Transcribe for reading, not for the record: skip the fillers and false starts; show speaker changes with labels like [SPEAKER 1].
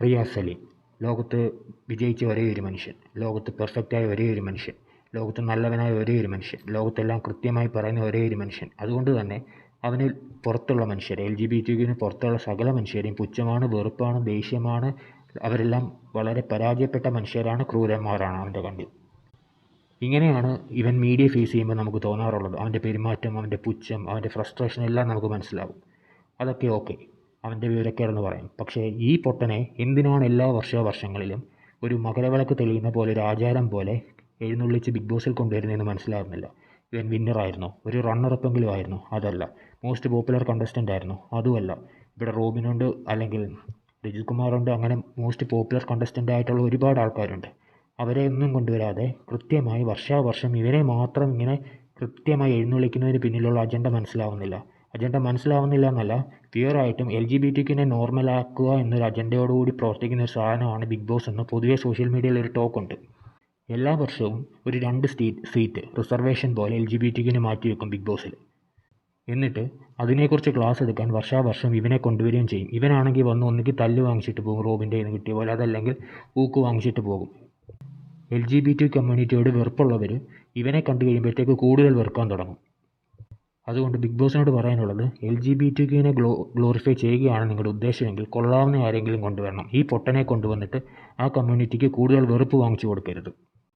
[SPEAKER 1] റിയാസ് സലീം, ലോകത്ത് വിജയിച്ച ഒരേ ഒരു മനുഷ്യൻ, ലോകത്ത് പെർഫെക്റ്റായ ഒരേ ഒരു മനുഷ്യൻ, ലോകത്ത് നല്ലവനായ ഒരേ ഒരു മനുഷ്യൻ, ലോകത്തെല്ലാം കൃത്യമായി പറയുന്ന ഒരേ ഒരു മനുഷ്യൻ. അതുകൊണ്ട് തന്നെ അവന് പുറത്തുള്ള മനുഷ്യരെ, LGBTQ പുറത്തുള്ള സകല മനുഷ്യരെയും പുച്ഛമാണ്, വെറുപ്പാണ്, ദേഷ്യമാണ്. അവരെല്ലാം വളരെ പരാജയപ്പെട്ട മനുഷ്യരാണ്, ക്രൂരന്മാരാണ് അവൻ്റെ കണ്ണിൽ. ഇങ്ങനെയാണ് ഇവൻ മീഡിയ ഫേസ് ചെയ്യുമ്പോൾ നമുക്ക് തോന്നാറുള്ളത്. അവൻ്റെ പെരുമാറ്റം, അവൻ്റെ പുച്ഛം, അവൻ്റെ ഫ്രസ്ട്രേഷൻ എല്ലാം നമുക്ക് മനസ്സിലാവും. അതൊക്കെ ഓക്കെ, അവൻ്റെ വിവരക്കേടെന്ന് പറയും. പക്ഷേ ഈ പൊട്ടനെ എന്തിനാണ് എല്ലാ വർഷങ്ങളിലും ഒരു മകരവിളക്ക് തെളിയുന്ന പോലെ, ഒരു ആചാരം പോലെ എഴുന്നള്ളിച്ച് ബിഗ് ബോസിൽ കൊണ്ടുവരുന്നതെന്ന് മനസ്സിലാകുന്നില്ല. ഇവൻ വിന്നറായിരുന്നോ? ഒരു റണ്ണറപ്പെങ്കിലും ആയിരുന്നോ? അതല്ല. മോസ്റ്റ് പോപ്പുലർ കണ്ടസ്റ്റൻ്റ് ആയിരുന്നോ? അതുമല്ല. ഇവിടെ റോബിനുണ്ട്, അല്ലെങ്കിൽ രജിത് കുമാറുണ്ട്, അങ്ങനെ മോസ്റ്റ് പോപ്പുലർ കണ്ടസ്റ്റൻ്റ് ആയിട്ടുള്ള ഒരുപാട് ആൾക്കാരുണ്ട്. അവരെ ഒന്നും കൊണ്ടുവരാതെ കൃത്യമായി വർഷം ഇവരെ മാത്രം ഇങ്ങനെ കൃത്യമായി എഴുന്നള്ളിക്കുന്നതിന് പിന്നിലുള്ള അജണ്ട മനസ്സിലാവുന്നില്ല എന്നല്ല, പ്യുവറായിട്ടും LGBTQനെ നോർമലാക്കുക എന്നൊരു അജണ്ടയോടുകൂടി പ്രവർത്തിക്കുന്ന ഒരു സാധനമാണ് ബിഗ് ബോസ് എന്ന് പൊതുവേ സോഷ്യൽ മീഡിയയിൽ ഒരു ടോക്കുണ്ട്. എല്ലാ വർഷവും ഒരു 2 സീറ്റ് റിസർവേഷൻ പോലെ LGBTQനെ മാറ്റിവെക്കും ബിഗ് ബോസിൽ. എന്നിട്ട് അതിനെക്കുറിച്ച് ക്ലാസ് എടുക്കാൻ വർഷം ഇവനെ കൊണ്ടുവരികയും ചെയ്യും. ഇവനാണെങ്കിൽ വന്ന് ഒന്നുകിൽ തല്ല് വാങ്ങിച്ചിട്ട് പോകും, റോബിൻ്റെ കയ്യിൽ നിന്ന് കിട്ടിയ പോലെ, അതല്ലെങ്കിൽ ഊക്ക് വാങ്ങിച്ചിട്ട് പോകും. LGBT കമ്മ്യൂണിറ്റിയോട് വെറുപ്പുള്ളവർ ഇവനെ കണ്ടു കഴിയുമ്പോഴത്തേക്ക് കൂടുതൽ വെറുക്കാൻ തുടങ്ങും. അതുകൊണ്ട് ബിഗ് ബോസിനോട് പറയാനുള്ളത്, LGBTQനെ ഗ്ലോറിഫൈ ചെയ്യുകയാണ് നിങ്ങളുടെ ഉദ്ദേശമെങ്കിൽ കൊള്ളാവുന്ന ആരെങ്കിലും കൊണ്ടുവരണം. ഈ പൊട്ടനെ കൊണ്ടുവന്നിട്ട് ആ കമ്മ്യൂണിറ്റിക്ക് കൂടുതൽ വെറുപ്പ് വാങ്ങിച്ചു കൊടുക്കരുത്.